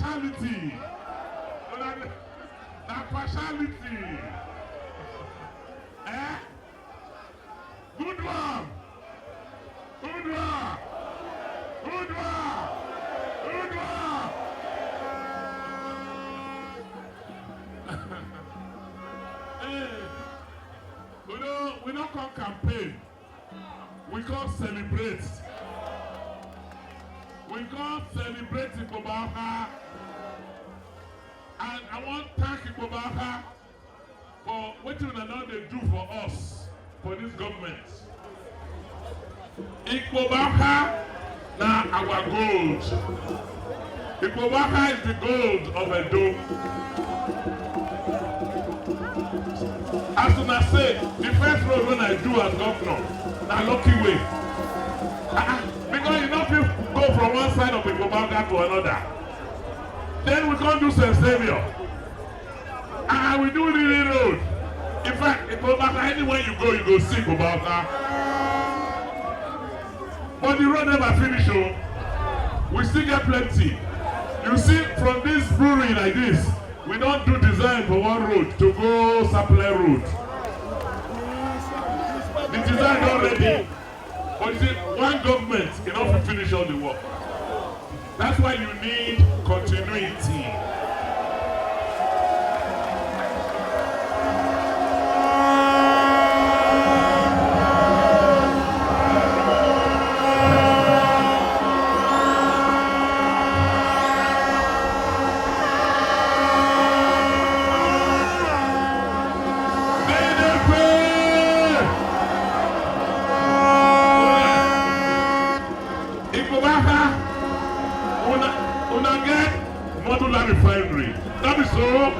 partiality. Na partiality. Eh? Good one. Good one. Good one. Good one. Hey, we don't call campaign. We call celebrate. We call celebrate Ikpoba Okha. And I want to thank Ikpoba Okha for what you know they do for us, for this government. Ikpoba Okha now our gold. Ikpoba Okha is the gold of Edo. As soon as I say, the first road when I do as governor, na lucky way. Because you know people go from one side of Ikpoba Okha to another. Then we can't do St. Savior. We do Lily Road. In fact, Ikpoba Okha, anywhere you go see Ikpoba Okha. But the road never finish, oh. We still get plenty. You see, from this brewery like this, we don't do design for one road to go Supply Road. The design already. But you see, one government enough to finish all the work. That's why you need continuity. Refinery. That is so.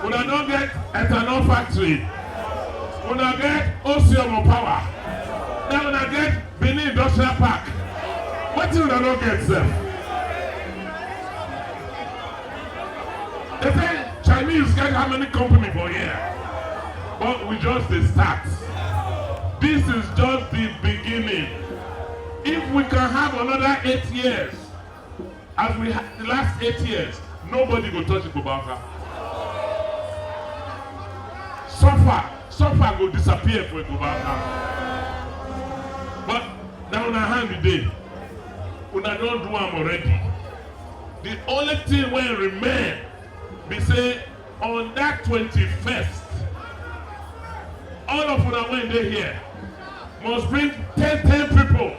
When I don't get ethanol factory, when I get Ocean Power, then when I get Benin Industrial Park, what do I don't get, sir? They say Chinese get how many companies for here? But we just the start. This is just the beginning. If we can have another 8 years, as we had the last 8 years, nobody will touch Ikpoba Okha. Suffer will disappear for Ikpoba Okha. But now on our hand today, we don't do them already. The only thing will remain, we say on that 21st, all of us when they here must bring 10 people.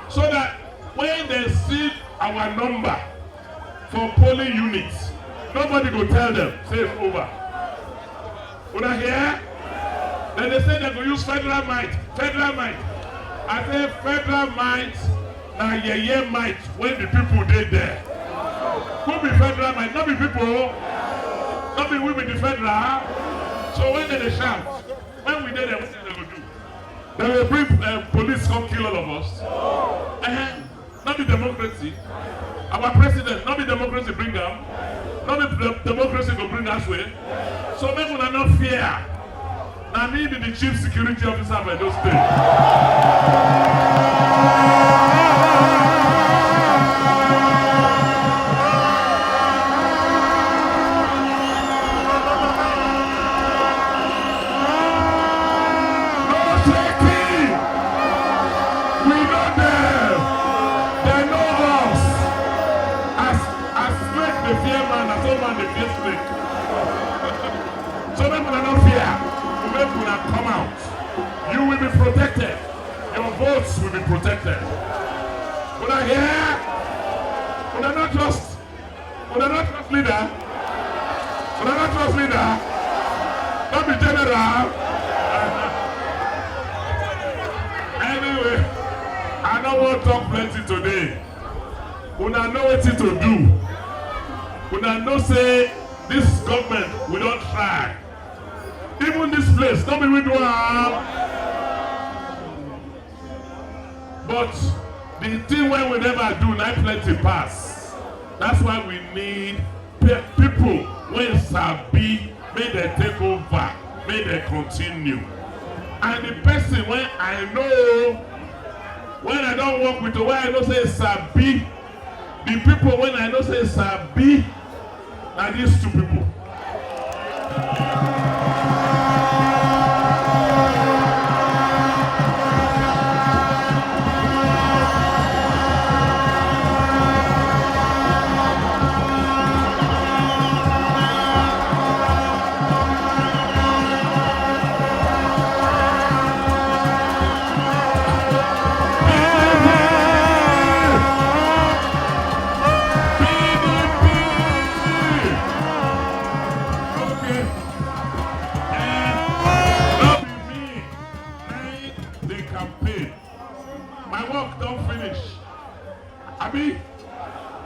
So that when they see our number for polling units, nobody will tell them, say it's over. When I hear, then they say they will use federal might. Federal might. I say federal might, now yeah might when the people did there. Who be federal might? Not be people. Not be we be the federal. So when they shout, when we did there, what did they go do? They will bring police come kill all of us. Not the democracy. Our president, not the democracy bring them. Not the democracy go bring us way. So make una not fear. Now me be the chief security officer of Edo State. So make una not fear. Make una come out. You will be protected. Your votes will be protected. When I hear, when I not trust leader. When I not trust leader. Don't be general. Anyway, I don't want to talk plenty today. When I know what to do. When I know say this government we don't try. Even this place, don't be with one. But the thing when we never do, not plenty pass. That's why we need people when sabi, may they take over, may they continue. And the person when I know When I don't work with the way I know say sabi, the people when I know say sabi, are these two people.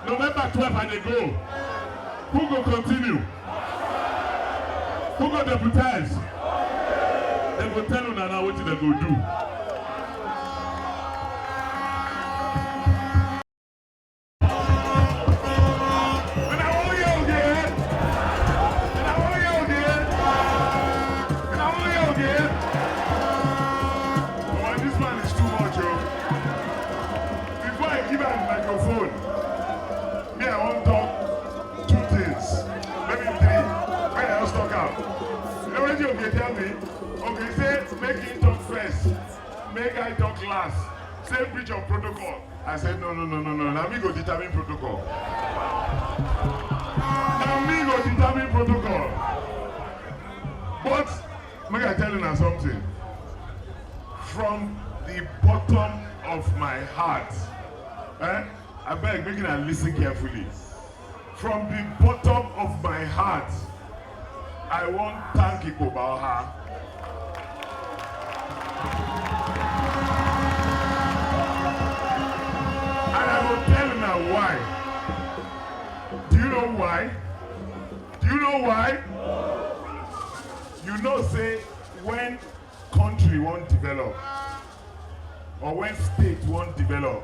November 12 and they go. Who go continue? Who go deputize? They go tell you now what they go do. This man is too much, yo. Before I give her the microphone, I want to talk two things, maybe three. When I just talk out, you know what you tell me? Okay, say make him talk first, make I talk last. Say breach of protocol. I said no. Now me go determine protocol. But make I tell you now something. From the bottom of my heart, I beg, make you listen carefully. From the bottom of my heart, I want to thank Ikpoba Okha. And I will tell you now why. Do you know why? Do you know why? You know, say, when country won't develop, or when state won't develop,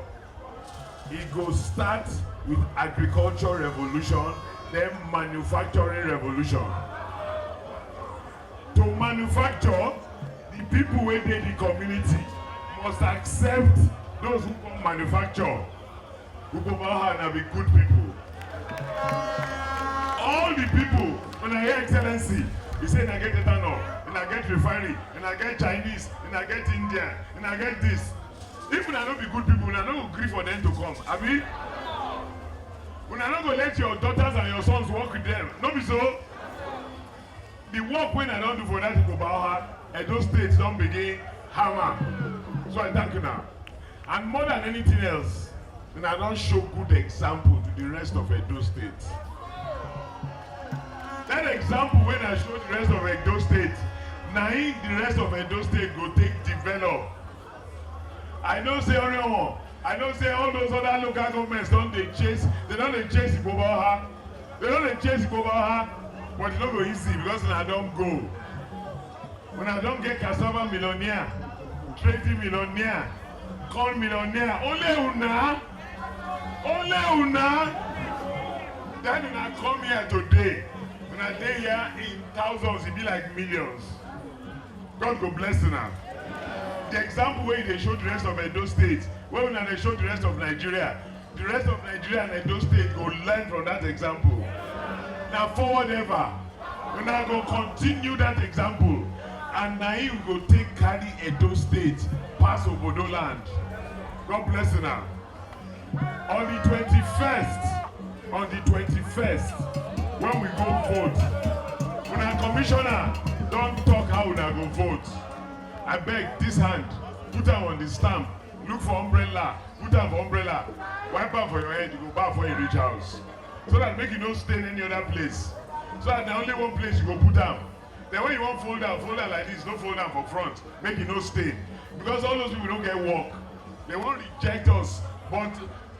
it goes start with agriculture revolution, then manufacturing revolution. To manufacture, the people within the community must accept those who come manufacture. Ikpoba Okha now be good people. All the people, when I hear excellency, you say I get ethanol, and I get refinery, and I get Chinese, and I get Indian, and I get this. If we are not be good people, we are not agree for them to come. I mean, we are not going to let your daughters and your sons work with them. No be so. The work when I don't do for that Ikpoba Okha, and those states don't begin hammer. So I thank you now. And more than anything else, when I don't show good example to the rest of Edo State. That example when I show the rest of Edo State, now the rest of Edo State go take develop. I know say Oreo, I know say all those other local governments don't they chase Ikpoba Okha. They don't chase Ikpoba Okha, but it's not go easy because when I don't go. When I don't get cassava millionaire, trading millionaire, corn millionaire, only una. Then when I come here today, when I stay here in thousands, it be like millions. God go bless you now. The example where they show the rest of Edo State, where when they show the rest of Nigeria, the rest of Nigeria and Edo State go learn from that example. Now forward ever, when I go continue that example, and now you go take carry Edo State pass Obodo land. God bless you now. On the 21st, when we go vote, when our commissioner don't talk how we go vote. I beg this hand, put them on the stamp, look for umbrella, put them for umbrella, wipe out for your head, you go back for your reach house. So that make you don't stay in any other place. So that the only one place you go put them. Then when you want fold down like this, don't fold down for front, make you no stay. Because all those people don't get work. They won't reject us, but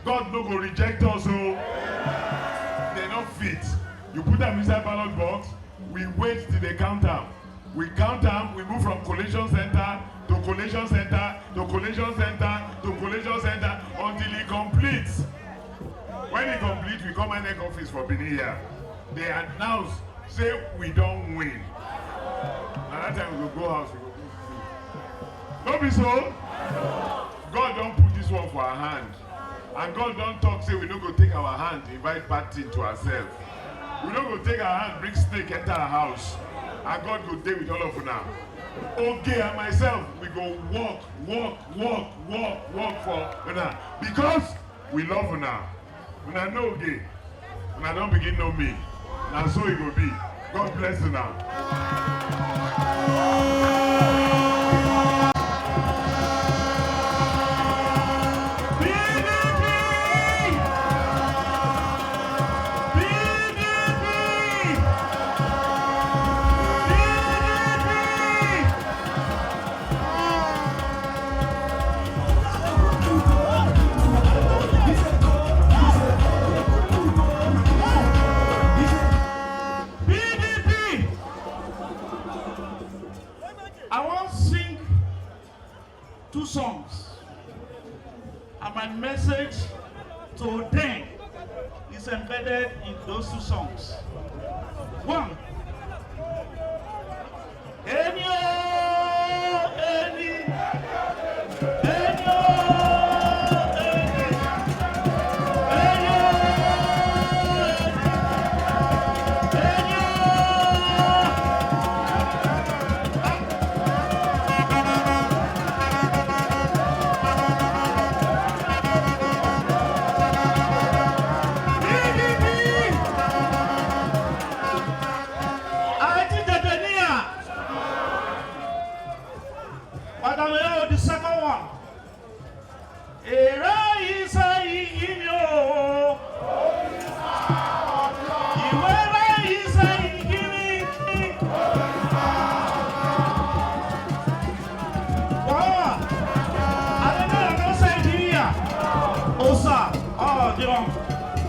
God no go reject us, so they're not fit. You put them inside ballot box, we wait till they count them. We count them, we move from collation center to collation center to collation center to collation center until it completes. When it completes, we come in the office for Benin here. They announce, say we don't win. And that time we will go house, we go do. Don't be so. God don't put this one for our hand. And God don't talk, say we don't go take our hand, invite bad thing to ourselves. We don't go take our hand, bring snake, enter our house. And God go deal with all of you now. Okay, and myself, we go walk for now. Because we love you now. When I know okay, when I don't begin know me. Now so it will be. God bless you now. Two songs, and my message to them is embedded in those two songs. One, the second one.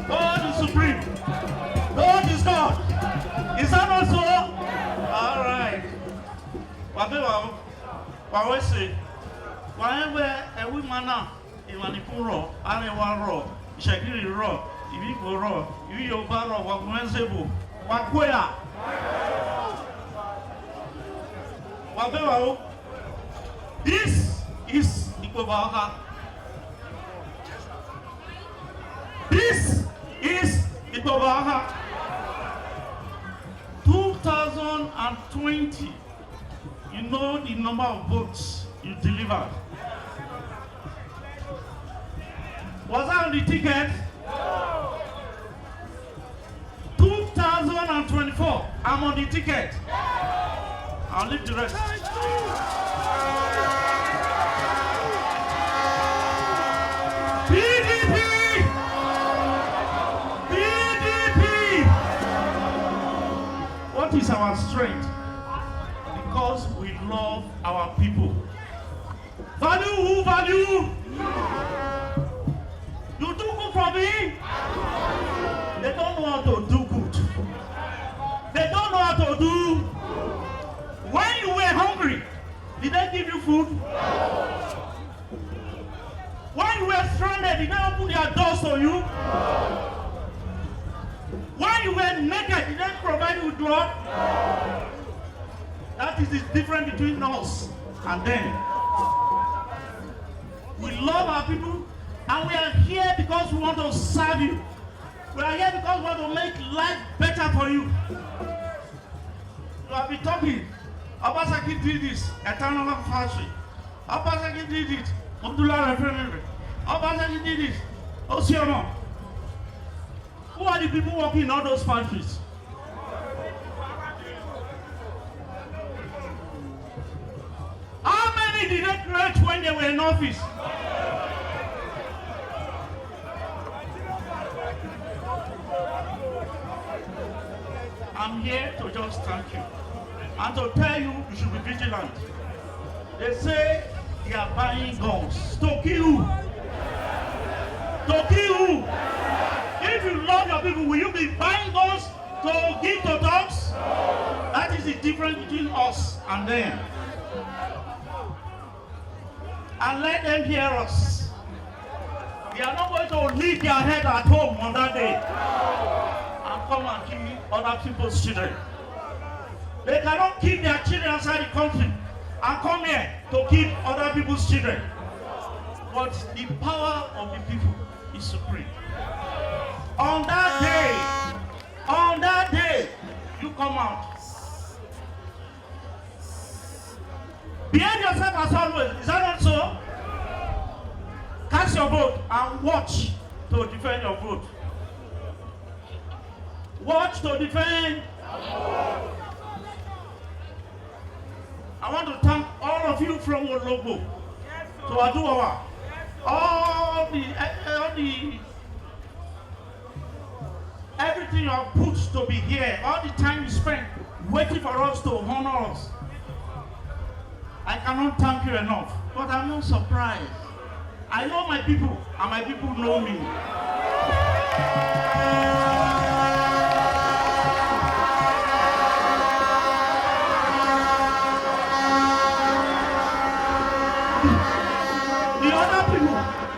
God is supreme. God is God. Is that not so? All right. What we say? Whenever a woman in Manipuro, Alewa raw, Shagiri raw, Ibibo raw, Yoba raw, Wakuenzebu, Wakwea. Wabeo, this is Ikpoba Okha. This is Ikpoba Okha. 2020, you know the number of votes you delivered. Was I on the ticket? No. 2024, I'm on the ticket. I'll leave the rest. PDP! PDP! What is our strength? Because we love our people. Value who value? You do good for me? They don't know how to do good. They don't know how to do. When you were hungry, did they give you food? When you were stranded, did they open their doors for you? When you were naked, did they provide you with clothes? That is the difference between us and them. We love our people, and we are here because we want to serve you. We are here because we want to make life better for you. You have been talking. Obasaki did this, eternal fasting. Obasaki did it, Abdullah referendum. Obasaki did it, Osiono. Who are the people working in all those factories? How many did they create when they were in office? I'm here to just thank you and to tell you you should be vigilant. They say they are buying guns to kill you. To kill you. If you love your people, will you be buying guns to give to dogs? That is the difference between us and them. And let them hear us. They are not going to leave their head at home on that day and come and kill other people's children. They cannot keep their children outside the country and come here to keep other people's children. But the power of the people is supreme. On that day, you come out. Behave yourself as always. Is that not so? Cast your vote and watch to defend your vote. Watch to defend. I want to thank all of you from Ologbo to Aduawa. All the everything you have put to be here, all the time you spent waiting for us to honor us. I cannot thank you enough, but I'm not surprised. I know my people, and my people know me.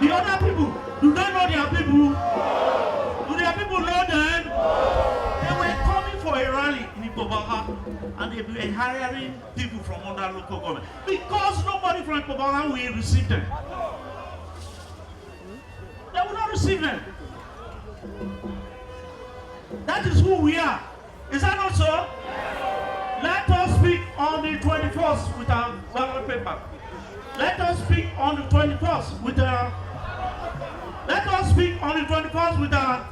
The other people, do they know their people? Do their people know them? They were coming for a rally in Ikpoba Okha, and they were hiring people from other local government because nobody from Ikpoba Okha will receive them. They will not receive them. That is who we are. Is that not so? Let us speak on the 21st with our ballot paper. Let us speak on the 21st with our. Let us speak on the 21st with our.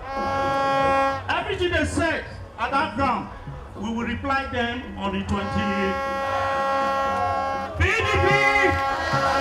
Everything they said at that ground, we will reply them on the 28th. PDP!